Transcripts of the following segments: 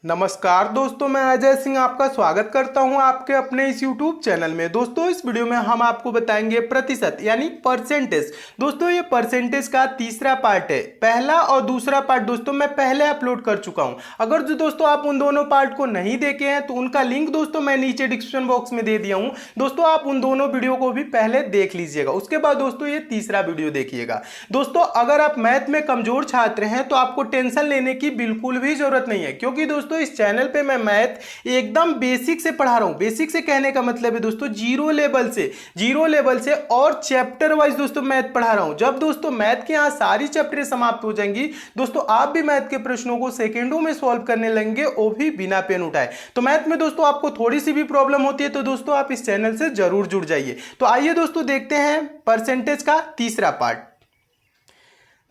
नमस्कार दोस्तों, मैं अजय सिंह आपका स्वागत करता हूं आपके अपने इस YouTube चैनल में। दोस्तों इस वीडियो में हम आपको बताएंगे प्रतिशत यानी परसेंटेज। दोस्तों ये परसेंटेज का तीसरा पार्ट है। पहला और दूसरा पार्ट दोस्तों मैं पहले अपलोड कर चुका हूं। अगर जो दोस्तों आप उन दोनों पार्ट को नहीं देखे हैं तो उनका लिंक दोस्तों मैं नीचे डिस्क्रिप्शन बॉक्स में दे दिया हूं। दोस्तों आप उन दोनों वीडियो को भी पहले देख लीजिएगा, उसके बाद दोस्तों ये तीसरा वीडियो देखिएगा। दोस्तों अगर आप मैथ में कमजोर छात्र हैं तो आपको टेंशन लेने की बिल्कुल भी जरूरत नहीं है, क्योंकि दोस्तों इस चैनल पे मैं मैथ एकदम बेसिक से पढ़ा रहा हूं। बेसिक से कहने का मतलब है दोस्तों जीरो लेवल से और चैप्टर वाइज दोस्तों मैथ पढ़ा रहा हूं। जब दोस्तों मैथ के यहां सारी चैप्टर समाप्त हो जाएंगी दोस्तों, आप भी मैथ के प्रश्नों को सेकंडों में सॉल्व करने लगेंगे, वो भी बिना पेन उठाए। तो मैथ में दोस्तों आपको थोड़ी सी भी प्रॉब्लम होती है तो दोस्तों आप इस चैनल से जरूर जुड़ जाइए। तो आइए दोस्तों देखते हैं परसेंटेज का तीसरा पार्ट।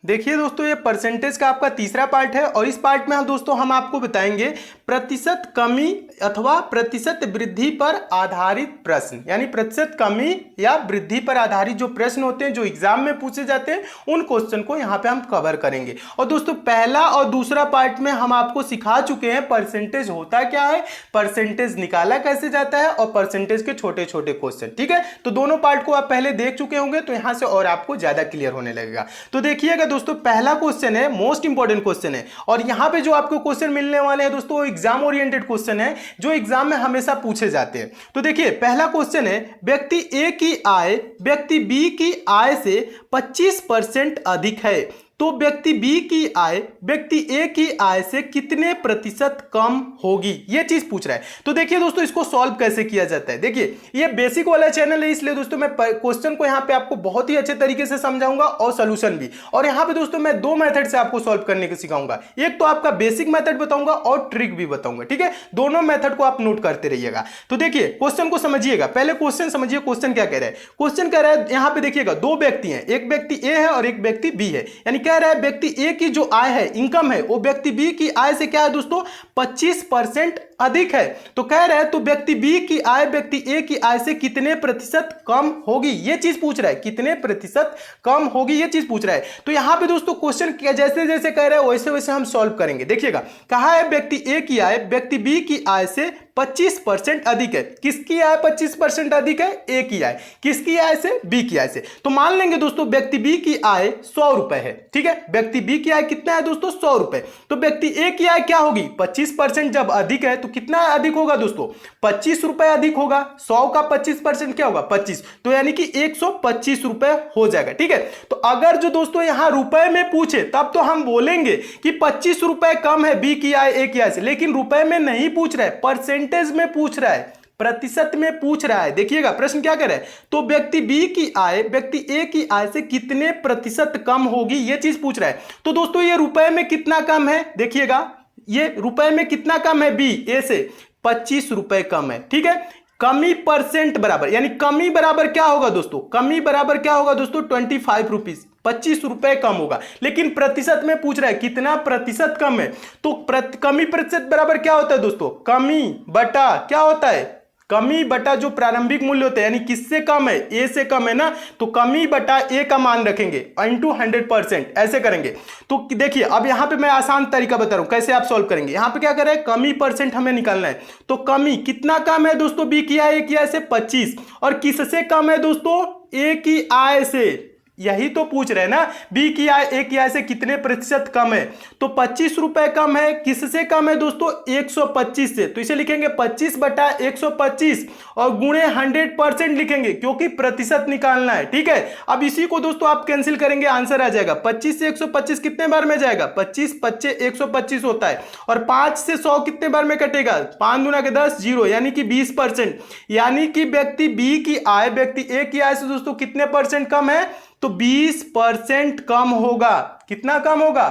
देखिए दोस्तों ये परसेंटेज का आपका तीसरा पार्ट है और इस पार्ट में हम आपको बताएंगे प्रतिशत कमी अथवा प्रतिशत वृद्धि पर आधारित प्रश्न, यानी प्रतिशत कमी या वृद्धि पर आधारित जो प्रश्न होते हैं जो एग्जाम में पूछे जाते हैं उन क्वेश्चन को यहाँ पे हम कवर करेंगे। और दोस्तों पहला और दूसरा पार्ट में हम आपको सिखा चुके हैं परसेंटेज होता क्या है, परसेंटेज निकाला कैसे जाता है और परसेंटेज के छोटे छोटे क्वेश्चन। ठीक है, तो दोनों पार्ट को आप पहले देख चुके होंगे तो यहां से और आपको ज्यादा क्लियर होने लगेगा। तो देखिएगा दोस्तों पहला क्वेश्चन है, मोस्ट इंपॉर्टेंट क्वेश्चन है और यहां पे जो आपको क्वेश्चन मिलने वाले हैं दोस्तों एग्जाम ओरिएंटेड क्वेश्चन है जो एग्जाम में हमेशा पूछे जाते हैं। तो देखिए पहला क्वेश्चन है, व्यक्ति ए की आय व्यक्ति बी की आय से 25% अधिक है तो व्यक्ति बी की आय व्यक्ति ए की आय से कितने प्रतिशत कम होगी, यह चीज पूछ रहा है। तो देखिए दोस्तों इसको सॉल्व कैसे किया जाता है। देखिए ये बेसिक वाला चैनल है, इसलिए दोस्तों मैं क्वेश्चन को यहां पे आपको बहुत ही अच्छे तरीके से समझाऊंगा और सॉल्यूशन भी। और यहां पे दोस्तों मैं दो मेथड से आपको सॉल्व करने को सिखाऊंगा, एक तो आपका बेसिक मेथड बताऊंगा और ट्रिक भी बताऊंगा। ठीक है, दोनों मेथड को आप नोट करते रहिएगा। तो देखिए क्वेश्चन को समझिएगा, पहले क्वेश्चन समझिए क्वेश्चन क्या कह रहा है। क्वेश्चन कह रहा है यहां पे देखिएगा दो व्यक्ति हैं, एक व्यक्ति ए है और एक व्यक्ति बी है, यानी कह रहा है व्यक्ति ए की जो आय है इनकम है वो व्यक्ति बी की आय से क्या है दोस्तों 25% अधिक है। तो कह रहा है तो व्यक्ति बी की आय व्यक्ति ए की आय से कितने प्रतिशत कम होगी, ये चीज पूछ रहा है, कितने प्रतिशत कम होगी ये चीज पूछ रहा है। तो यहां पे दोस्तों क्वेश्चन जैसे जैसे कह रहा है वैसे वैसे हम सॉल्व करेंगे। देखिएगा कहा है व्यक्ति ए की आय व्यक्ति बी की आय से 25% अधिक है। किसकी आय 25% अधिक है, ए की आय। किसकी आय से, बी की आय से। तो मान लेंगे दोस्तों व्यक्ति बी की आय 100 रुपए है। ठीक है, व्यक्ति बी की आय कितना है दोस्तों 100 रुपए। तो व्यक्ति ए की आय क्या होगी 25% जब अधिक है तो कितना अधिक होगा दोस्तों 25 रुपए अधिक होगा। 100 का 25% क्या होगा 25, तो यानी कि 125 रुपए हो जाएगा। ठीक है, तो अगर जो दोस्तों यहां रुपए में पूछे तब तो हम बोलेंगे कि 25 रुपए कम है बी की आय ए की आय से, लेकिन रुपए में नहीं पूछ रहा है, परसेंटेज में पूछ रहा है, प्रतिशत में पूछ रहा है। देखिएगा प्रश्न क्या कर रहा है, तो व्यक्ति बी की आय व्यक्ति ए की आय से कितने प्रतिशत कम होगी ये चीज पूछ रहा है। तो दोस्तों ये रुपए में कितना कम है, देखिएगा ये रुपए में कितना कम है, बी ए से 25 रुपए कम है। ठीक है, कमी परसेंट बराबर, यानी कमी बराबर क्या होगा दोस्तों, कमी बराबर क्या होगा दोस्तों 25 रुपीज, 25 रुपए कम होगा। लेकिन प्रतिशत में पूछ रहा है कितना प्रतिशत कम है, तो कमी प्रतिशत बराबर क्या होता है दोस्तों, कमी बटा क्या होता है, कमी बटा जो प्रारंभिक मूल्य होता है, यानी किससे कम है, ए से कम है ना, तो कमी बटा ए का मान रखेंगे इंटू 100%, ऐसे करेंगे। तो देखिए अब यहां पे मैं आसान तरीका बता रहा हूं कैसे आप सॉल्व करेंगे। यहां पे क्या कर रहे हैं, कमी परसेंट हमें निकालना है। तो कमी कितना कम है दोस्तों बी की आय ए की आय से 25, और किससे कम है दोस्तों ए की आय से, यही तो पूछ रहे हैं ना, बी की आय ए की आय से कितने प्रतिशत कम है। तो 25 रुपए कम है, किससे कम है दोस्तों 125 से। तो इसे लिखेंगे 25 बटा 125 और गुणे 100% लिखेंगे क्योंकि प्रतिशत निकालना है। ठीक है, अब इसी को दोस्तों आप कैंसिल करेंगे, आंसर आ जाएगा 25 से 125 कितने बार में जाएगा, 25 25 125 होता है, और 5 से 100 कितने बार में कटेगा, 5 दूना के 10 0, यानी कि 20%। यानी कि व्यक्ति बी की आय व्यक्ति ए की आय से दोस्तों कितने परसेंट कम है, तो 20% कम होगा। कितना कम होगा,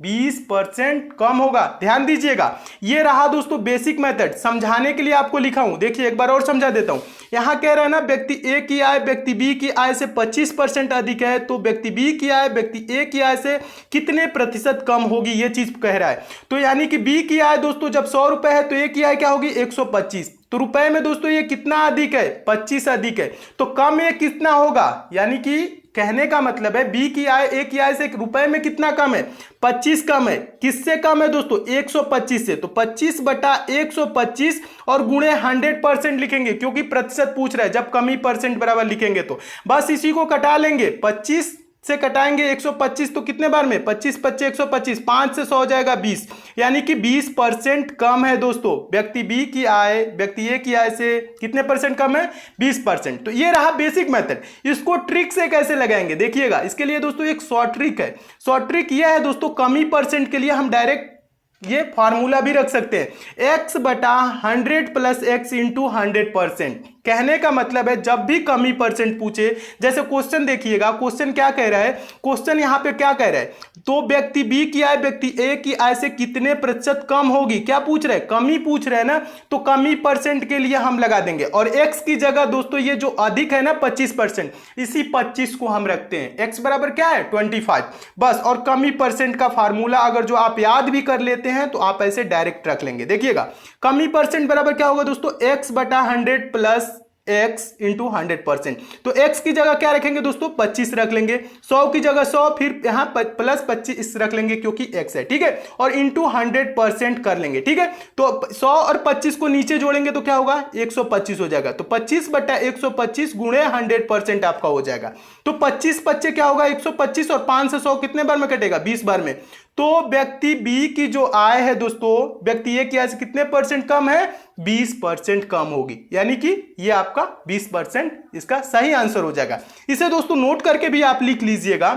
20% कम होगा। ध्यान दीजिएगा, ये रहा दोस्तों बेसिक मेथड, समझाने के लिए आपको लिखा हूं। देखिए एक बार और समझा देता हूं। यहां कह रहा है ना व्यक्ति ए की आय व्यक्ति बी की आय से 25% अधिक है तो व्यक्ति बी की आय व्यक्ति ए की आय से कितने प्रतिशत कम होगी, ये चीज कह रहा है। तो यानी कि बी की आय दोस्तों जब 100 रुपए है तो ए की आय क्या होगी 125, तो रुपए में दोस्तों ये कितना अधिक है 25 अधिक है, तो कम ये कितना होगा, यानी कि कहने का मतलब है बी की आय ए की आय से रुपए में कितना कम है, 25 कम है। किससे कम है दोस्तों, 125 से। तो 25/125 और गुणे 100% लिखेंगे, क्योंकि प्रतिशत पूछ रहा है। जब कमी परसेंट बराबर लिखेंगे तो बस इसी को कटा लेंगे। 25 से कटाएंगे 125 तो कितने बार में, 25×5 125, 5 से 100 हो जाएगा 20, यानी कि 20% कम है दोस्तों। व्यक्ति बी की आय व्यक्ति ए की आय से कितने परसेंट कम है, 20%। तो ये रहा बेसिक मेथड। इसको ट्रिक से कैसे लगाएंगे देखिएगा। इसके लिए दोस्तों एक शॉर्ट ट्रिक है। शॉर्ट ट्रिक यह है दोस्तों, कमी परसेंट के लिए हम डायरेक्ट ये फार्मूला भी रख सकते हैं, x/100 + x × 100%। कहने का मतलब है जब भी कमी परसेंट पूछे, जैसे क्वेश्चन देखिएगा, क्वेश्चन क्या कह रहा है, क्वेश्चन यहां पे क्या कह रहा है, तो व्यक्ति बी की आय व्यक्ति ए की आय से कितने प्रतिशत कम होगी, क्या पूछ रहे हैं, कमी पूछ रहे हैं ना। तो कमी परसेंट के लिए हम लगा देंगे, और x की जगह दोस्तों ये जो अधिक है ना 25%, इसी 25 को हम रखते हैं। x बराबर क्या है, 25 बस। और कमी परसेंट का फार्मूला अगर जो आप याद भी कर लेते हैं तो आप ऐसे डायरेक्ट रख लेंगे। देखिएगा कमी परसेंट बराबर क्या होगा दोस्तों, x/100 + x × 100%। तो x की जगह क्या रखेंगे दोस्तों, 25 रख लेंगे, 100 की जगह 100, फिर यहां +25 रख लेंगे क्योंकि x है, ठीक है, और × 100% कर लेंगे, ठीक है। तो 100 और 25 को नीचे जोड़ेंगे तो क्या होगा, 125 हो जाएगा। तो 25/125 गुणे 100% आपका हो जाएगा। तो 25 क्या होगा, 125, और 5 से 100 कितने बार में कटेगा, 20 बार में। तो व्यक्ति बी की जो आय है दोस्तों, व्यक्ति ए की आय से कितने परसेंट कम है, 20% कम होगी, यानी कि ये आपका 20% इसका सही आंसर हो जाएगा। इसे दोस्तों नोट करके भी आप लिख लीजिएगा।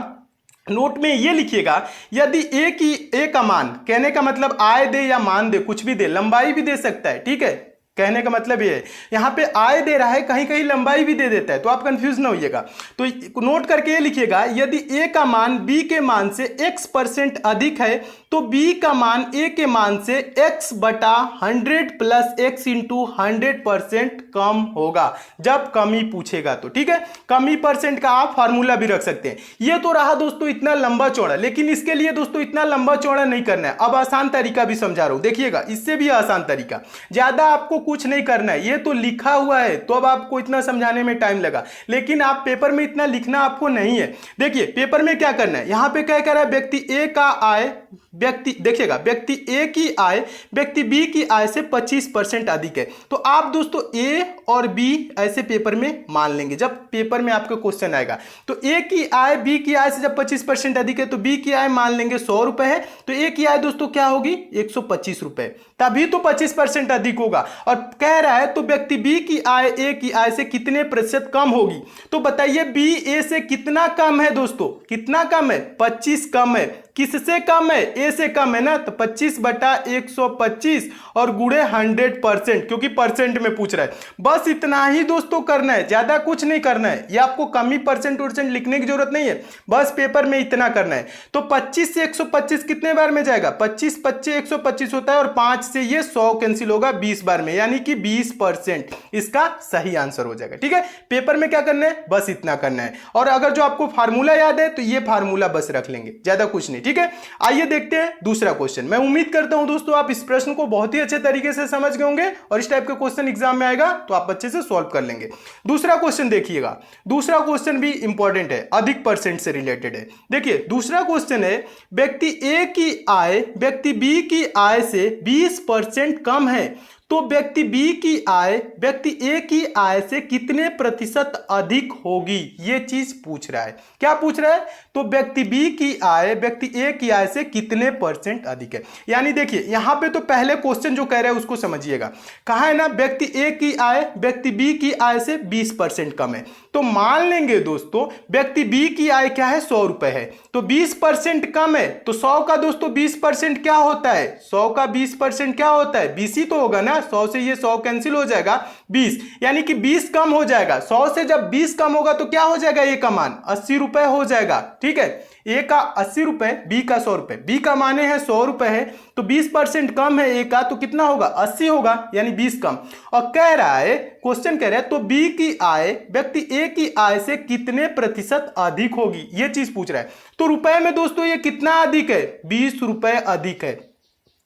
नोट में ये लिखिएगा, यदि ए का मान, कहने का मतलब आय दे या मान दे, कुछ भी दे, लंबाई भी दे सकता है, ठीक है, कहने का मतलब ये है, यहां पे आय दे रहा है, कहीं कहीं लंबाई भी दे देता है, तो आप कंफ्यूज ना होइएगा। तो नोट करके ये लिखिएगा, यदि ए का मान बी के मान से x% अधिक है तो बी का मान ए के मान से x/100 + x × 100% कम होगा जब कमी पूछेगा तो, ठीक है। कमी परसेंट का आप फार्मूला भी रख सकते हैं। ये तो रहा दोस्तों इतना लंबा चौड़ा, लेकिन इसके लिए दोस्तों इतना लंबा चौड़ा नहीं करना है। अब आसान तरीका भी समझा रहा हूं, देखिएगा, इससे भी आसान तरीका, ज्यादा आपको कुछ नहीं करना है। ये तो लिखा हुआ है तो अब आपको इतना समझाने में टाइम लगा, लेकिन आप पेपर में इतना लिखना आपको नहीं है। देखिए पेपर में क्या करना है, यहां पे क्या कह रहा है, व्यक्ति ए का आय देखिएगा, व्यक्ति ए की आय व्यक्ति बी की आय से 25% अधिक है। तो आप दोस्तों ए और बी ऐसे पेपर में मान लेंगे, जब पेपर में आपका क्वेश्चन आएगा। तो ए की आय बी की आय से जब 25% अधिक है तो बी की आय मान लेंगे 100 रुपए है, तो ए की आय दोस्तों क्या होगी, 125 रुपए, तभी तो 25% अधिक होगा। और कह रहा है तो व्यक्ति बी की आय ए की आय से कितने प्रतिशत कम होगी, तो बताइए बी ए से कितना कम है दोस्तों, कितना कम है, 25 कम है। किससे कम है, ए से कम है ना, तो 25/125 और गुणे 100%, क्योंकि परसेंट में पूछ रहा है। बस इतना ही दोस्तों करना है, ज्यादा कुछ नहीं करना है। ये आपको कमी परसेंट लिखने की जरूरत नहीं है, बस पेपर में इतना करना है। तो 25 से 125 कितने बार में जाएगा, 25×5 125 होता है, और 5 से ये 100 कैंसिल होगा 20 बार में, यानी कि 20% इसका सही आंसर हो जाएगा, ठीक है। पेपर में क्या करना है, बस इतना करना है। और अगर जो आपको फार्मूला याद है तो ये फार्मूला बस रख लेंगे, ज्यादा कुछ नहीं, ठीक है। आइए देखते हैं दूसरा क्वेश्चन। मैं उम्मीद करता हूं दोस्तों आप इस प्रश्न को बहुत ही अच्छे तरीके से समझ गए होंगे, और इस टाइप के क्वेश्चन एग्जाम में आएगा तो आप अच्छे से सॉल्व कर लेंगे। दूसरा क्वेश्चन देखिएगा, दूसरा क्वेश्चन भी इंपॉर्टेंट है, अधिक परसेंट से रिलेटेड है। देखिए दूसरा क्वेश्चन है, व्यक्ति ए की आय व्यक्ति बी की आय से 20% कम है, तो व्यक्ति बी की आय व्यक्ति ए की आय से कितने प्रतिशत अधिक होगी, ये चीज पूछ रहा है। क्या पूछ रहा है, तो व्यक्ति बी की आय व्यक्ति ए की आय से कितने % अधिक है। यानी देखिए यहां पे तो पहले क्वेश्चन जो कह रहा है उसको समझिएगा, कहा है ना व्यक्ति ए की आय व्यक्ति बी की आय से 20% कम है, तो मान लेंगे दोस्तों व्यक्ति बी की आय क्या है, 100 रुपए है, तो 20% कम है, तो 100 का दोस्तों 20% क्या होता है, 100 का 20% क्या होता है, 20 ही तो होगा ना। 100 से ये 100 कैंसिल हो जाएगा 20, यानी कि 20 कम हो जाएगा। 100 से जब 20 कम होगा तो क्या हो जाएगा, ए का मान 80 रुपए हो जाएगा, ठीक है। ए का 80 रुपए, बी का 100 रुपए, बी का माने है 100 रुपए है, तो 20% कम है ए का, तो कितना होगा, 80 होगा, यानी 20 कम। और कह रहा है, क्वेश्चन कह रहा है तो बी की आय व्यक्ति ए की आय से कितने प्रतिशत अधिक होगी, ये चीज पूछ रहा है। तो रुपए में दोस्तों ये कितना अधिक है, 20 रुपए अधिक है।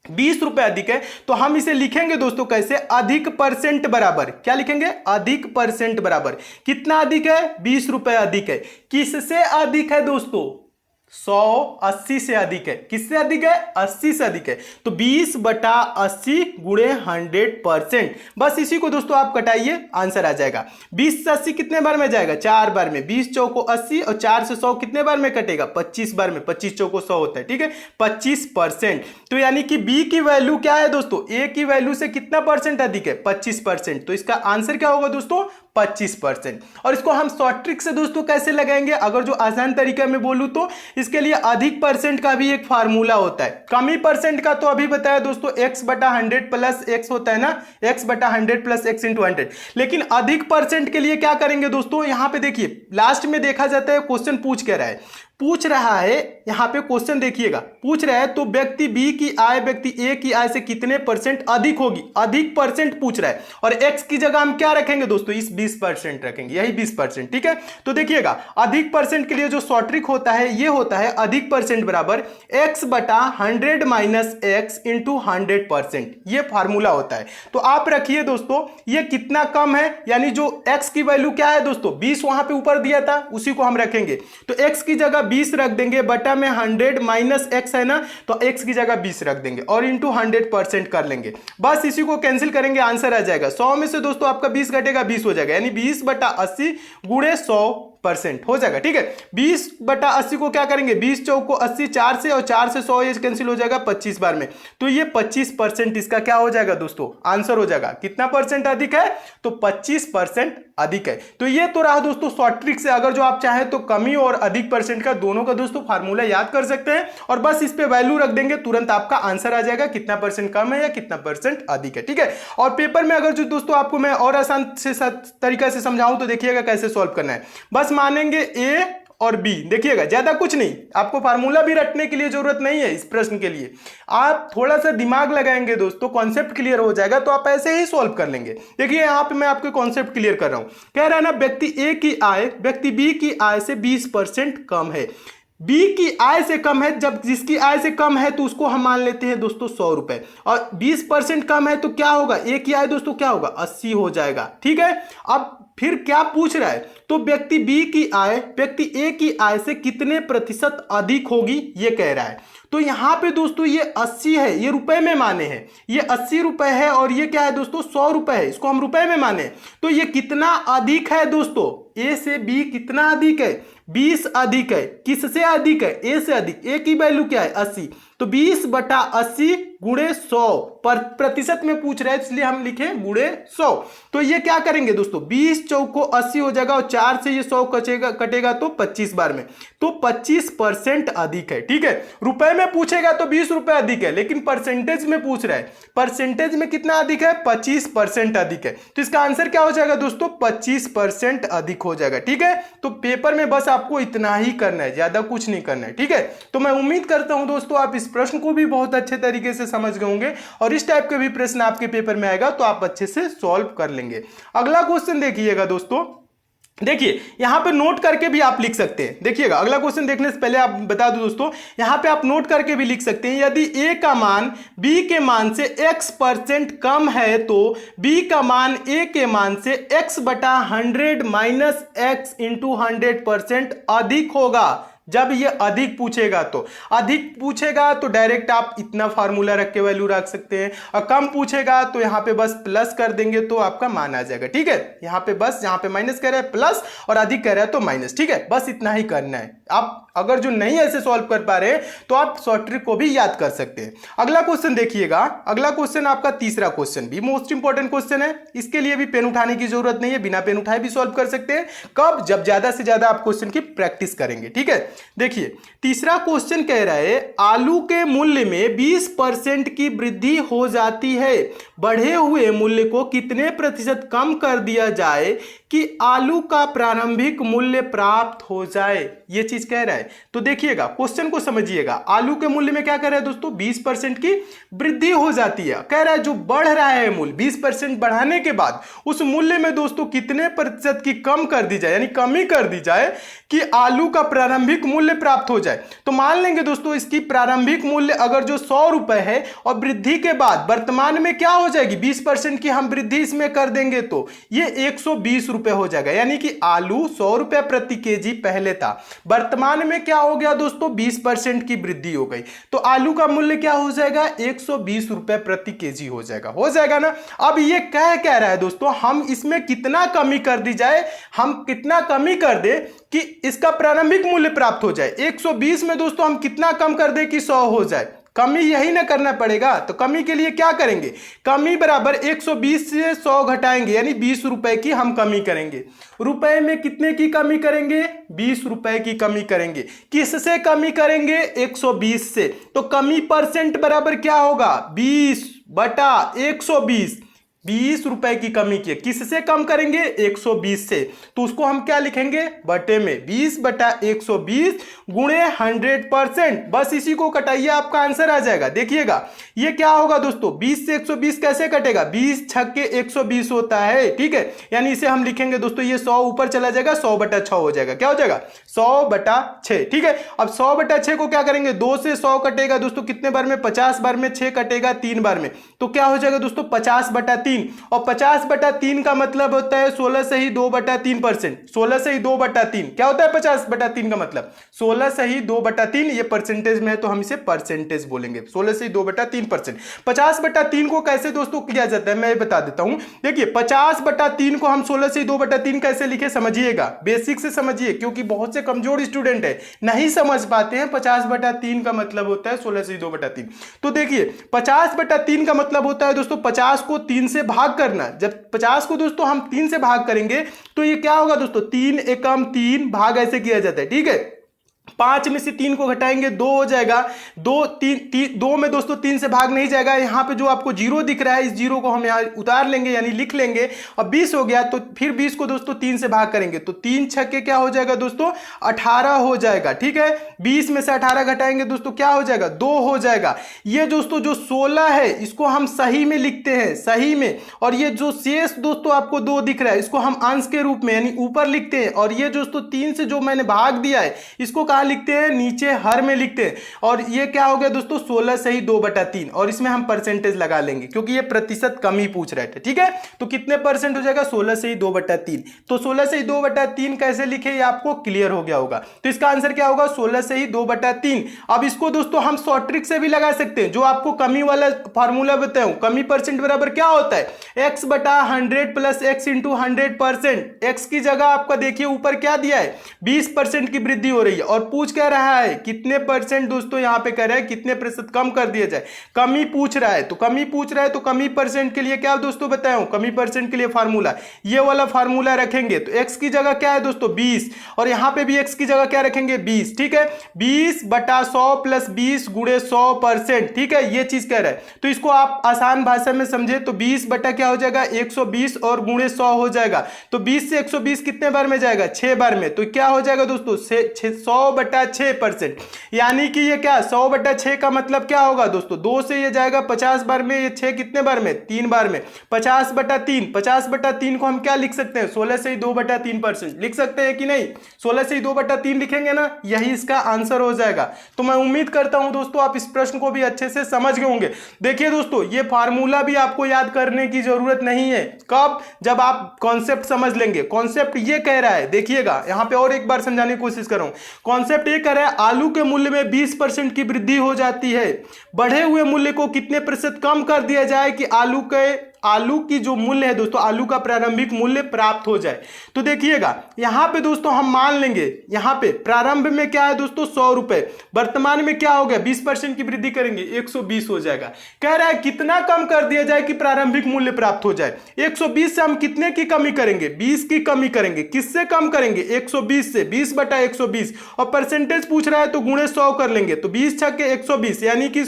₹20 अधिक है, तो हम इसे लिखेंगे दोस्तों कैसे, अधिक परसेंट बराबर, क्या लिखेंगे, अधिक परसेंट बराबर, कितना अधिक है, ₹20 अधिक है। किससे अधिक है दोस्तों, 180 से अधिक है। किससे अधिक है, 80 से अधिक है। तो 20/80 गुणे 100%। बस इसी को दोस्तों आप कटाइए, आंसर आ जाएगा। 20 से 80 कितने बार में जाएगा, 4 बार में। 20 चौको 80 और 4 से 100 कितने बार में कटेगा, 25 बार में। 25 चौको 100 होता है, ठीक है, 25%। तो यानी कि बी की वैल्यू क्या है दोस्तों, ए की वैल्यू से कितना परसेंट अधिक है, 25%। तो इसका आंसर क्या होगा दोस्तों, 25%। और इसको हम शॉर्ट ट्रिक से दोस्तों कैसे लगाएंगे, अगर जो आसान तरीका में बोलूं तो इसके लिए अधिक परसेंट का भी एक फार्मूला होता है। कमी परसेंट का तो अभी बताया दोस्तों, x/100 प्लस x होता है ना, x/100 प्लस x इंटू 100। लेकिन अधिक परसेंट के लिए क्या करेंगे दोस्तों, यहां पे देखिए लास्ट में देखा जाता है क्वेश्चन पूछ रहा है, यहां पे क्वेश्चन देखिएगा, पूछ रहा है तो व्यक्ति बी की आय व्यक्ति ए की आय से कितने परसेंट अधिक होगी, अधिक परसेंट पूछ रहा है। और एक्स की जगह हम क्या रखेंगे दोस्तों, इस 20% रखेंगे, यही 20%, ठीक है। तो देखिएगा अधिक परसेंट के लिए जो शॉर्ट ट्रिक होता है, ये होता है अधिक परसेंट बराबर x/100 माइनस x इंटू 100%, ये फार्मूला होता है। तो आप रखिए दोस्तों, ये कितना कम है, यानी जो x की वैल्यू क्या है दोस्तों, 20 वहां पे ऊपर दिया था, उसी को हम रखेंगे। तो x की जगह 20 रख देंगे, बटा में 100 माइनस x है ना, तो x की जगह 20 रख देंगे और इंटू 100% कर लेंगे। बस इसी को कैंसिल करेंगे, आंसर आ जाएगा। 100 में से दोस्तों आपका 20 घटेगा, 20 हो जाएगा, यानी 20/80 गुणे 100% हो जाएगा, ठीक है। 20/80 को क्या करेंगे, 20 चौको 80, 4 से और 4 से 100 ये कैंसिल हो जाएगा 25 बार में। तो ये 25% इसका क्या हो जाएगा दोस्तों, आंसर हो जाएगा। कितना परसेंट अधिक है, तो 25% अधिक है। तो ये तो रहा दोस्तों शॉर्ट ट्रिक से। अगर जो आप चाहे तो कमी और अधिक परसेंट का दोनों का दोस्तों फार्मूला याद कर सकते हैं और बस इस पे वैल्यू रख देंगे, तुरंत आपका आंसर आ जाएगा, कितना परसेंट कम है या कितना परसेंट अधिक है, ठीक है। और पेपर में अगर जो दोस्तों आपको मैं और आसान से तरीका से समझाऊं तो देखिएगा कैसे सॉल्व करना है। बस मानेंगे ए और बी, देखिएगा ज्यादा कुछ नहीं, आपको फार्मूला भी रटने के लिए जरूरत नहीं है इस प्रश्न के लिए। आप थोड़ा सा दिमाग लगाएंगे दोस्तों, कॉन्सेप्ट क्लियर हो जाएगा, तो आप ऐसे ही सॉल्व कर लेंगे। देखिए यहां पे मैं आपके कॉन्सेप्ट क्लियर कर रहा हूं। कह रहा है ना, व्यक्ति ए की आय व्यक्ति बी की आय से 20% कम है। बी की आय से कम है, जब जिसकी आय से कम है तो उसको हम मान लेते हैं दोस्तों 100 रुपए, और 20% कम है तो क्या होगा, ए की आय दोस्तों क्या होगा, 80 हो जाएगा, ठीक है। अब फिर क्या पूछ रहा है, तो व्यक्ति बी की आय व्यक्ति ए की आय से कितने प्रतिशत अधिक होगी, ये कह रहा है। तो यहां पे दोस्तों ये 80 है, ये रुपए में माने हैं, ये 80 रुपए है, और ये क्या है दोस्तों 100 रुपए है, इसको हम रुपए में माने। तो ये कितना अधिक है दोस्तों, ए से बी कितना अधिक है, 20 अधिक है। किससे अधिक है, ए से अधिक। ए की वैल्यू क्या है, 80, तो 20/80 गुणे 100 प्रतिशत में पूछ रहा है, इसलिए हम लिखे गुणे 100। तो ये क्या करेंगे दोस्तों, 20 चौको 80 हो जाएगा और 4 से ये 100 कटेगा तो 25 बार में, तो 25% अधिक है, ठीक है। रुपए में पूछेगा तो 20 रुपए अधिक है, लेकिन परसेंटेज में पूछ रहा है, परसेंटेज में कितना अधिक है, 25% अधिक है। तो इसका आंसर क्या हो जाएगा दोस्तों, 25% अधिक हो जाएगा, ठीक है। तो पेपर में बस आपको इतना ही करना है, ज्यादा कुछ नहीं करना है, ठीक है। तो मैं उम्मीद करता हूं दोस्तों आप इस प्रश्न को भी बहुत अच्छे तरीके से समझ गए होंगे, और इस टाइप के भी प्रश्न आपके पेपर में आएगा तो आप अच्छे से सॉल्व कर लेंगे। अगला क्वेश्चन देखिएगा दोस्तों, देखिए यहां पे नोट करके भी आप लिख सकते हैं। देखिएगा अगला क्वेश्चन देखने से पहले आप बता दूं दोस्तों, यहां पे आप नोट करके भी लिख सकते हैं, यदि ए का मान बी के मान से x% कम है तो बी का मान ए के मान से x/100 माइनस x इंटू 100% अधिक होगा। जब ये अधिक पूछेगा तो डायरेक्ट आप इतना फार्मूला रख के वैल्यू रख सकते हैं, और कम पूछेगा तो यहां पे बस प्लस कर देंगे तो आपका मान आ जाएगा, ठीक है। यहां पे माइनस कह रहा है प्लस और अधिक कह रहा है तो माइनस, ठीक है। बस इतना ही करना है। आप अगर जो नहीं ऐसे सॉल्व कर पा रहे तो आप शॉर्ट ट्रिक को भी याद कर सकते हैं। अगला क्वेश्चन देखिएगा, अगला क्वेश्चन आपका तीसरा क्वेश्चन भी मोस्ट इंपॉर्टेंट क्वेश्चन है। इसके लिए भी पेन उठाने की जरूरत नहीं है, बिना पेन उठाए भी सॉल्व कर सकते हैं। कब, जब ज्यादा से ज्यादा आप क्वेश्चन की प्रैक्टिस करेंगे, ठीक है। देखिए तीसरा क्वेश्चन कह रहा है, आलू के मूल्य में 20% की वृद्धि हो जाती है, बढ़े हुए मूल्य को कितने प्रतिशत कम कर दिया जाए कि आलू का प्रारंभिक मूल्य प्राप्त हो जाए। ये चीज कह रहा है। जाए। तो देखिएगा क्वेश्चन को समझिएगा, आलू के मूल्य में क्या कर रहा है दोस्तों 20% की वृद्धि हो जाती है। कह रहा है जो बढ़ रहा है मूल्य 20% बढ़ाने के बाद उस मूल्य में दोस्तों कितने प्रतिशत की कम कर दी जाए, यानी कमी कर दी जाए कि आलू का प्रारंभिक मूल्य प्राप्त हो जाए। तो मान लेंगे दोस्तों इसकी प्रारंभिक मूल्य अगर जो 100 रुपए है और वृद्धि के बाद वर्तमान में क्या हो जाएगी 20% की हम वृद्धि इसमें कर देंगे तो ये 120 रुपए हो जाएगा। यानी कि आलू 100 रुपए प्रति केजी पहले था, वर्तमान में क्या हो गया दोस्तों 20% की वृद्धि हो गई, तो आलू का मूल्य क्या हो जाएगा 120 रुपए प्रति केजी हो जाएगा ना। अब ये कह रहा है दोस्तों हम इसमें कितना कमी कर दी जाए, हम कितना कमी कर दे कि इसका प्रारंभिक मूल्य प्राप्त हो जाए। 120 में दोस्तों हम कितना कम कर दे कि 100 हो जाए, कमी यही ना करना पड़ेगा। तो कमी के लिए क्या करेंगे, कमी बराबर 120 से 100 घटाएंगे, यानी 20 रुपए की हम कमी करेंगे। रुपए में कितने की कमी करेंगे 20 रुपए की कमी करेंगे। किससे कमी करेंगे 120 से। तो कमी परसेंट बराबर क्या होगा 20/120, 20 रुपए की कमी की। किससे कम करेंगे 120 से, तो उसको हम क्या लिखेंगे बटे में 20/120 गुणे 100%। बस इसी को कटाइए आपका आंसर आ जाएगा। देखिएगा ये क्या होगा दोस्तों 20 से 120 कैसे कटेगा, 20 छक्के 120 होता है, ठीक है। यानी इसे हम लिखेंगे दोस्तों ये 100 ऊपर चला जाएगा 100/6 हो जाएगा। क्या हो जाएगा 100/6, ठीक है। अब 100/6 को क्या करेंगे 2 से 100 कटेगा दोस्तों कितने बार में 50 बार में, 6 कटेगा 3 बार में, तो क्या हो जाएगा दोस्तों 50/3। और 50/3 का मतलब होता है 16 से ही 2/3%। 16 से ही 2/3 क्या होता है 50/3 का मतलब 16 से ही 2/3। ये परसेंटेज में है तो हम इसे परसेंटेज बोलेंगे, 16 से ही 2/3%। 50/3 को कैसे दोस्तों किया जाता है मैं बता देता हूं। देखिए 50/3 को हम 16 से ही 2/3 कैसे लिखे समझिएगा, बेसिक से समझिए, क्योंकि बहुत से कमजोर स्टूडेंट है नहीं समझ पाते हैं। 50/3 का मतलब होता है 16 से ही 2/3। तो देखिए 50/3 का मतलब होता है दोस्तों 50 को 3 से भाग करना। जब 50 को दोस्तों हम 3 से भाग करेंगे तो ये क्या होगा दोस्तों 3 एकम 3 भाग ऐसे किया जाता है, ठीक है। 5 में से 3 को घटाएंगे 2 हो जाएगा, 2 में दोस्तों 3 से भाग नहीं जाएगा। यहां पे जो आपको जीरो दिख रहा है इस जीरो को हम यहां उतार लेंगे यानी लिख लेंगे। और 20 हो गया तो फिर 20 को दोस्तों 3 से भाग करेंगे तो 3 छक्के क्या हो जाएगा दोस्तों 18 हो जाएगा, ठीक है। 20 में से 18 घटाएंगे दोस्तों क्या हो जाएगा 2 हो जाएगा। ये दोस्तों जो 16 है इसको हम सही में लिखते हैं, सही में, और ये जो शेष दोस्तों आपको 2 दिख रहा है इसको हम अंश के रूप में यानी ऊपर लिखते हैं। और ये दोस्तों 3 से जो मैंने भाग दिया है इसको कहां लिखते हैं नीचे हर में लिखते हैं। और ये क्या हो गया दोस्तों 16 से ही 2/3, और इसमें हम परसेंटेज लगा लेंगे क्योंकि ये प्रतिशत कमी पूछ रहे थे, ठीक है। तो कितने परसेंट हो जाएगा 16 से ही 2/3। तो 16 से ही 2/3 कैसे लिखे ये आपको क्लियर हो गया होगा। तो इसका आंसर क्या होगा 16 से ही 2/3। अब इसको दोस्तों हम शॉर्ट ट्रिक से भी लगा सकते हैं, जो आपको कमी वाला फॉर्मूला बताऊं। कमी परसेंट बराबर क्या होता है x/100 + x × 100%। x की जगह आपका देखिए ऊपर क्या दिया है 20% की वृद्धि हो रही है और पूछ कह रहा है कितने परसेंट दोस्तों यहां पे कह रहा है कितने प्रतिशत कम कर दिया जाए। कमी पूछ रहा है तो कमी पूछ रहा है तो कमी परसेंट के लिए क्या दोस्तों बताऊं, कमी परसेंट के लिए फार्मूला ये वाला फार्मूला रखेंगे। तो x की जगह क्या है दोस्तों 20 और यहां पे भी x की जगह क्या रखेंगे 20, ठीक है। 20/100 + 20 × 100%, ठीक है। ये चीज कह रहा है तो इसको आप आसान भाषा में समझे तो 20 बटा क्या हो जाएगा 120 और गुणे 100 हो जाएगा। तो 20 से 120 कितने बार में जाएगा 6 बार में। तो क्या हो जाएगा दोस्तों 100/6%, यानी कि ये क्या 100/6 का मतलब क्या होगा दोस्तों 2 से ये जाएगा 50 बार में, ये 6 कितने बार में 3 बार में। 50/3, 50/3 को हम क्या लिख सकते हैं 16 से ही 2/3% लिख सकते हैं कि नहीं। 16 से ही 2/3 लिखेंगे ना, यही इसका आंसर हो जाएगा। तो मैं उम्मीद करता हूं दोस्तों आप इस प्रश्न को भी अच्छे से समझ गए होंगे। देखिए दोस्तों ये फार्मूला भी आपको याद करने की जरूरत नहीं है, कब जब आप कॉन्सेप्ट समझ लेंगे। कॉन्सेप्ट ये कह रहा है, देखिएगा यहां पे और एक बार समझाने की कोशिश कर रहा हूं। कॉन्सेप्ट ये कह रहा है आलू के मूल्य में 20% की वृद्धि हो जाती है, बढ़े हुए मूल्य को कितने प्रतिशत कम कर दिया जाए कि आलू की जो मूल्य है दोस्तों आलू का प्रारंभिक मूल्य प्राप्त हो जाए। तो देखिएगा यहां पे दोस्तों हम मान लेंगे यहां पे प्रारंभ में क्या है दोस्तों 100 रुपए, वर्तमान में क्या हो गया 20% की वृद्धि करेंगे 120 हो जाएगा। कह रहा है कितना कम कर दिया जाए कि प्रारंभिक मूल्य प्राप्त हो जाए। 120 से हम कितने की कमी करेंगे 20 की कमी करेंगे। किससे कम करेंगे 120 से, 20/120 और परसेंटेज पूछ रहा है तो गुणे 100 कर लेंगे। तो 20 × 120 यानी कि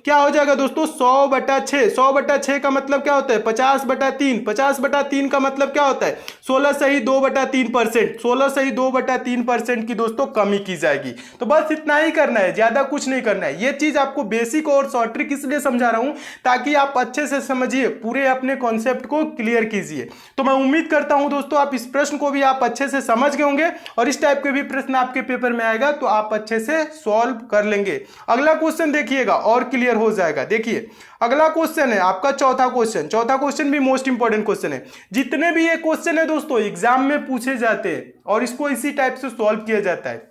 क्या हो जाएगा दोस्तों 100/6। 100/6 का मतलब क्या होता है है 50/3। 50/3 का मतलब क्या होता है 16 सही 2/3%। 16 सही 2/3% की दोस्तों कमी की जाएगी। तो बस इतना ही करना है, ज्यादा कुछ नहीं करना है। ये चीज आपको बेसिक और शॉर्ट ट्रिक इसलिए समझा रहा हूं ताकि आप अच्छे से समझिए, पूरे अपने कॉन्सेप्ट को क्लियर कीजिए। तो मैं उम्मीद करता हूं दोस्तों आप इस प्रश्न को भी आप अच्छे से समझ गए होंगे और इस टाइप के भी प्रश्न आपके पेपर में आएगा तो आप अच्छे से सॉल्व कर लेंगे। अगला क्वेश्चन देखिएगा और क्लियर हो जाएगा। देखिए अगला क्वेश्चन है आपका चौथा क्वेश्चन। चौथा क्वेश्चन भी मोस्ट इंपॉर्टेंट क्वेश्चन है। जितने भी ये क्वेश्चन है दोस्तों एग्जाम में पूछे जाते हैं और इसको इसी टाइप से सॉल्व किया जाता है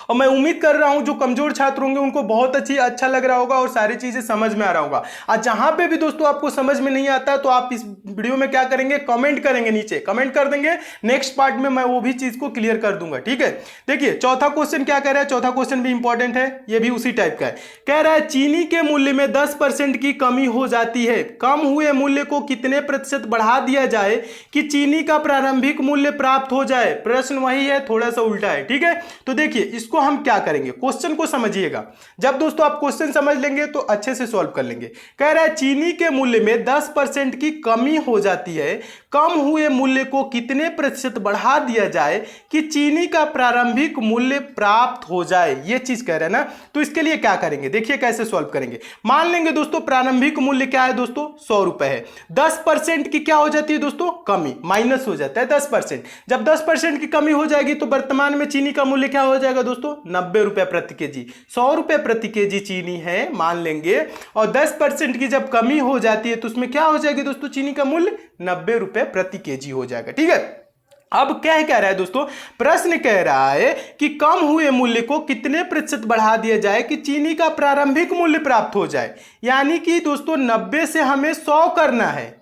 और मैं उम्मीद कर रहा हूं जो कमजोर छात्र होंगे उनको बहुत अच्छा लग रहा होगा और सारी चीजें समझ में आ रहा होगा। आज जहां पे भी दोस्तों आपको समझ में नहीं आता तो आप इस वीडियो में क्या करेंगे, कमेंट करेंगे, नीचे कमेंट कर देंगे। नेक्स्ट पार्ट में मैं वो भी चीज को क्लियर कर दूंगा। ठीक है, देखिए चौथा क्वेश्चन क्या कह रहा है। चौथा क्वेश्चन भी इंपॉर्टेंट है, ये भी उसी टाइप का है। कह रहा है चीनी के मूल्य में 10% की कमी हो जाती है, कम हुए मूल्य को कितने प्रतिशत बढ़ा दिया जाए कि चीनी का प्रारंभिक मूल्य प्राप्त हो जाए। प्रश्न वही है, थोड़ा सा उल्टा है। ठीक है, तो देखिए इसको हम क्या करेंगे, क्वेश्चन को समझिएगा। जब दोस्तों आप क्वेश्चन समझ लेंगे तो अच्छे से सॉल्व कर लेंगे। कह रहा है चीनी के मूल्य में 10% की कमी हो जाती है, कम हुए मूल्य को कितने प्रतिशत बढ़ा दिया जाए कि चीनी का प्रारंभिक मूल्य प्राप्त हो जाए। ये चीज कह रहे हैं ना, तो इसके लिए क्या करेंगे, देखिए कैसे सॉल्व करेंगे। मान लेंगे दोस्तों प्रारंभिक मूल्य क्या है दोस्तों 100 रुपए है। 10% की क्या हो जाती है दोस्तों कमी, माइनस हो जाता है 10%। जब 10% की कमी हो जाएगी तो वर्तमान में चीनी का मूल्य क्या हो जाएगा दोस्तों 90 रुपए प्रति केजी। 100 रुपए प्रति केजी चीनी है मान लेंगे और 10% की जब कमी हो जाती है तो उसमें क्या हो जाएगी दोस्तों चीनी का मूल्य 90 रुपए प्रति केजी हो जाएगा। ठीक है, अब क्या कह रहा है दोस्तों, प्रश्न कह रहा है कि कम हुए मूल्य को कितने प्रतिशत बढ़ा दिया जाए कि चीनी का प्रारंभिक मूल्य प्राप्त हो जाए। यानी कि दोस्तों 90 से हमें 100 करना है,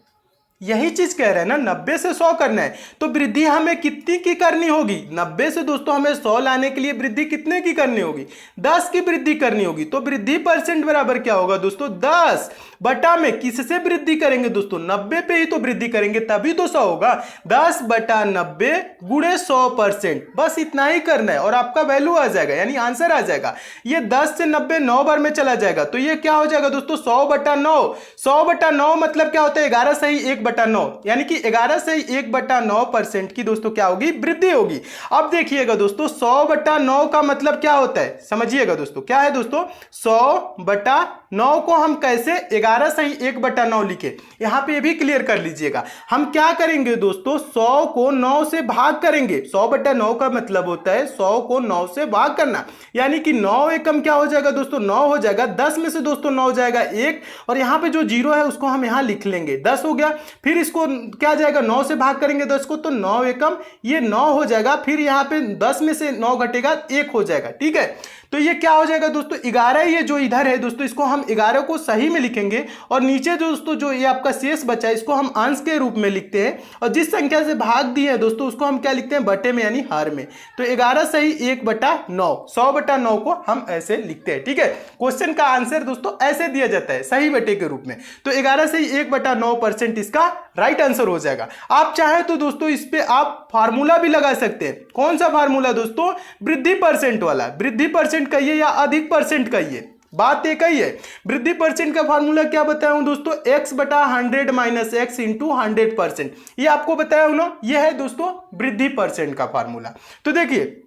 यही चीज कह रहे हैं ना, 90 से 100 करना है। तो वृद्धि हमें कितनी की करनी होगी, 90 से दोस्तों हमें 100 लाने के लिए वृद्धि कितने की करनी होगी 10 की वृद्धि करनी होगी। तो वृद्धि परसेंट बराबर क्या होगा दोस्तों 10 बटा में किससे वृद्धि करेंगे दोस्तों 90 पे ही तो वृद्धि करेंगे तभी तो 100 होगा। 10/90 गुणे 100%, बस इतना ही करना है और आपका वैल्यू आ जाएगा, यानी आंसर आ जाएगा। ये 10 से 90 9 बार में चला जाएगा तो ये क्या हो जाएगा दोस्तों 100/9। 100/9 मतलब क्या होता है 11 सही 1/9, यानी कि 11 सही 1/9% की दोस्तों क्या होगी वृद्धि होगी। अब देखिएगा दोस्तों 100/9 का मतलब क्या होता है, समझिएगा दोस्तों क्या है दोस्तों 100/9 को हम कैसे 11 सही 1/9 लिखे, यहां पे ये भी क्लियर कर लीजिएगा। हम क्या करेंगे दोस्तों 100 को 9 से भाग करेंगे। 100/9 का मतलब होता है 100 को 9 से भाग करना, यानी कि 9 एकम क्या हो जाएगा दोस्तों 9 हो जाएगा। 10 में से दोस्तों 9 जाएगा 1 और यहां पे जो 0 है उसको हम यहां लिख लेंगे 10 हो गया। फिर इसको क्या जाएगा 9 से भाग करेंगे 10 को तो 9 एकम ये 9 हो जाएगा। फिर यहां पे 10 में से 9 घटेगा 1 हो जाएगा। ठीक है, तो ये क्या हो जाएगा दोस्तों 11। ये जो इधर है दोस्तों इसको हम 11 को सही में लिखेंगे और नीचे दोस्तों जो ये आपका शेष बचा है इसको हम अंश के रूप में लिखते हैं और जिस संख्या से भाग दी है दोस्तों उसको हम क्या लिखते हैं बटे में यानी हर में। तो 11 सही 1/9, 100/9 को हम ऐसे लिखते हैं। ठीक है, क्वेश्चन का आंसर दोस्तों ऐसे दिया जाता है सही बटे के रूप में। तो 11 सही 1/9% इसका राइट आंसर हो जाएगा। आप चाहे तो दोस्तों इस पे आप फार्मूला भी लगा सकते हैं। कौन सा फार्मूला दोस्तों वृद्धि परसेंट वाला, वृद्धि परसेंट कहिए या अधिक परसेंट कहिए, बात एक ही है। वृद्धि परसेंट का फार्मूला क्या बताया हूं दोस्तों x/100 माइनस x इंटू 100%, ये आपको बताया हूं ना, ये है दोस्तों वृद्धि परसेंट का फार्मूला। तो देखिए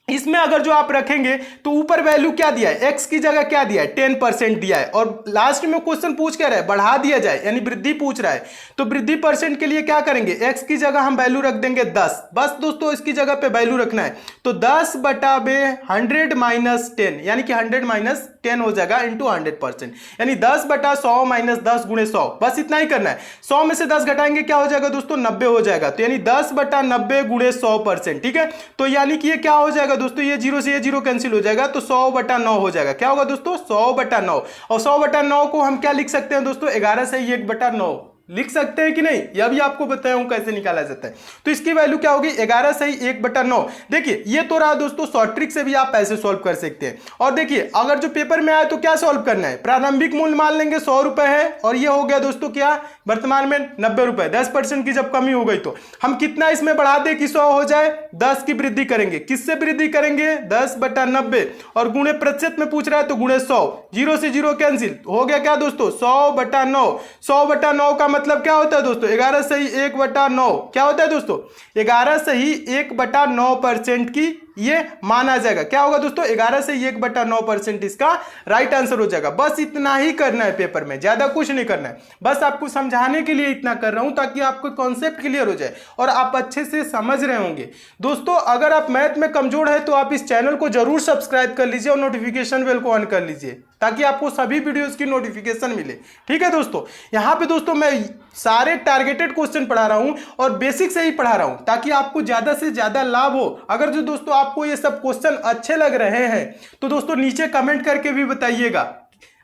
इसमें अगर जो आप रखेंगे तो ऊपर वैल्यू क्या दिया है x की जगह क्या दिया है 10% दिया है और लास्ट में क्वेश्चन पूछ क्या रहा है बढ़ा दिया जाए यानी वृद्धि पूछ रहा है। तो वृद्धि परसेंट के लिए क्या करेंगे x की जगह हम वैल्यू रख देंगे 10, बस दोस्तों इसकी जगह पे वैल्यू रखना है। तो 10/100 माइनस 10 यानी कि 100 माइनस 10 हो जाएगा इंटू 100%, यानी 10/100 माइनस 10 गुणे 100, बस इतना ही करना है। 100 में से 10 घटाएंगे क्या हो जाएगा दोस्तों 90 हो जाएगा। तो यानी 10/90 गुणे 100%। ठीक है, तो यानी कि ये क्या हो जाएगा दोस्तों ये 0 से ये 0 कैंसिल हो जाएगा तो 100/9 हो जाएगा। क्या होगा दोस्तों 100/9 और 100/9 को हम क्या लिख सकते हैं दोस्तों 11 से 1/9 लिख सकते हैं कि नहीं, यह भी आपको बताया हूं कैसे निकाला जाता है। तो इसकी वैल्यू क्या होगी 11 सही 1/9। देखिए ये तो रहा दोस्तों शॉर्ट ट्रिक से भी आप ऐसे सॉल्व कर सकते हैं। और देखिए अगर जो पेपर में आए तो क्या सॉल्व करना है, प्रारंभिक मूल्य मान लेंगे 100 रुपए है और ये हो गया दोस्तों क्या वर्तमान में 90 रुपए। 10% की जब कमी हो गई तो हम कितना इसमें बढ़ा दें कि 100 हो जाए, 10 की वृद्धि करेंगे। किससे वृद्धि करेंगे 10/90 और गुणे प्रतिशत में पूछ रहा है तो गुणे 100, 0 से 0 कैंसिल हो गया क्या दोस्तों 100/9। 100/9 का मतलब क्या होता है दोस्तों, 11 सही 1/9 क्या होता है दोस्तों, 11 सही 1/9% की ये माना जाएगा। क्या होगा दोस्तों, 11 से 1/9% इसका राइट आंसर हो जाएगा। बस इतना ही करना है पेपर में, ज्यादा कुछ नहीं करना है। बस आपको समझाने के लिए इतना कर रहा हूं ताकि आपको कॉन्सेप्ट क्लियर हो जाए और आप अच्छे से समझ रहे होंगे। दोस्तों अगर आप मैथ में कमजोर है तो आप इस चैनल को जरूर सब्सक्राइब कर लीजिए और नोटिफिकेशन बेल को ऑन कर लीजिए ताकि आपको सभी वीडियोस की नोटिफिकेशन मिले। ठीक है दोस्तों, यहां पे दोस्तों मैं सारे टारगेटेड क्वेश्चन पढ़ा रहा हूं और बेसिक से ही पढ़ा रहा हूं ताकि आपको ज्यादा से ज्यादा लाभ हो। अगर जो दोस्तों आपको ये सब क्वेश्चन अच्छे लग रहे हैं तो दोस्तों नीचे कमेंट करके भी बताइएगा।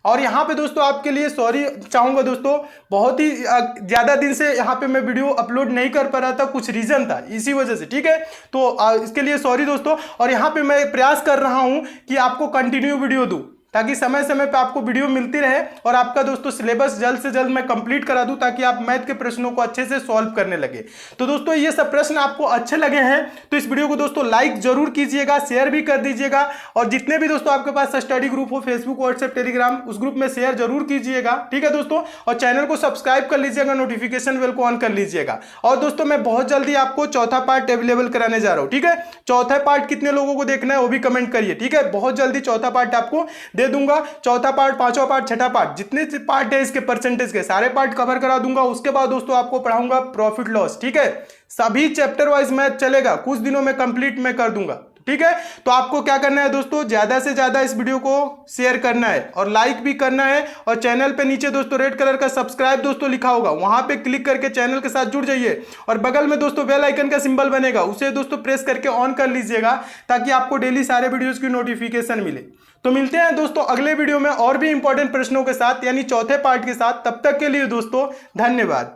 और यहाँ पे दोस्तों आपके लिए सॉरी चाहूंगा दोस्तों, बहुत ही ज्यादा दिन से यहाँ पे मैं वीडियो अपलोड नहीं कर पा रहा था, कुछ रीजन था इसी वजह से। ठीक है, तो इसके लिए सॉरी दोस्तों। और यहाँ पे मैं प्रयास कर रहा हूँ कि आपको कंटिन्यू वीडियो दूं ताकि समय समय पे आपको वीडियो मिलती रहे और आपका दोस्तों सिलेबस जल्द से जल्द मैं कंप्लीट करा दूं ताकि आप मैथ के प्रश्नों को अच्छे से सॉल्व करने लगे। तो दोस्तों ये सब प्रश्न आपको अच्छे लगे हैं तो इस वीडियो को दोस्तों लाइक जरूर कीजिएगा, शेयर भी कर दीजिएगा और जितने भी दोस्तों आपके पास स्टडी ग्रुप हो, फेसबुक, व्हाट्सएप, टेलीग्राम, उस ग्रुप में शेयर जरूर कीजिएगा। ठीक है दोस्तों, और चैनल को सब्सक्राइब कर लीजिएगा, नोटिफिकेशन बेल को ऑन कर लीजिएगा। और दोस्तों मैं बहुत जल्दी आपको चौथा पार्ट अवेलेबल कराने जा रहा हूं। ठीक है, चौथा पार्ट कितने लोगों को देखना है वो भी कमेंट करिए। ठीक है, बहुत जल्दी चौथा पार्ट आपको दे दूंगा। चौथा पार्ट, पांचवा पार्ट, छठा पार्ट, जितने पार्ट है इसके परसेंटेज के सारे पार्ट कवर करा दूंगा। उसके बाद दोस्तों आपको पढ़ाऊंगा प्रॉफिट लॉस। ठीक है, सभी चैप्टर वाइज मैथ चलेगा, कुछ दिनों में कंप्लीट मैं कर दूंगा। ठीक है, तो आपको क्या करना है दोस्तों, ज्यादा से ज्यादा इस वीडियो को शेयर करना है और लाइक भी करना है। और चैनल पे नीचे दोस्तों रेड कलर का सब्सक्राइब दोस्तों लिखा होगा, वहां पे क्लिक करके चैनल के साथ जुड़ जाइए और बगल में दोस्तों बेल आइकन का सिंबल बनेगा, उसे दोस्तों प्रेस करके ऑन कर लीजिएगा ताकि आपको डेली सारे वीडियोस की नोटिफिकेशन मिले। तो मिलते हैं दोस्तों अगले वीडियो में और भी इंपॉर्टेंट प्रश्नों के साथ, यानी चौथे पार्ट के साथ। तब तक के लिए दोस्तों धन्यवाद।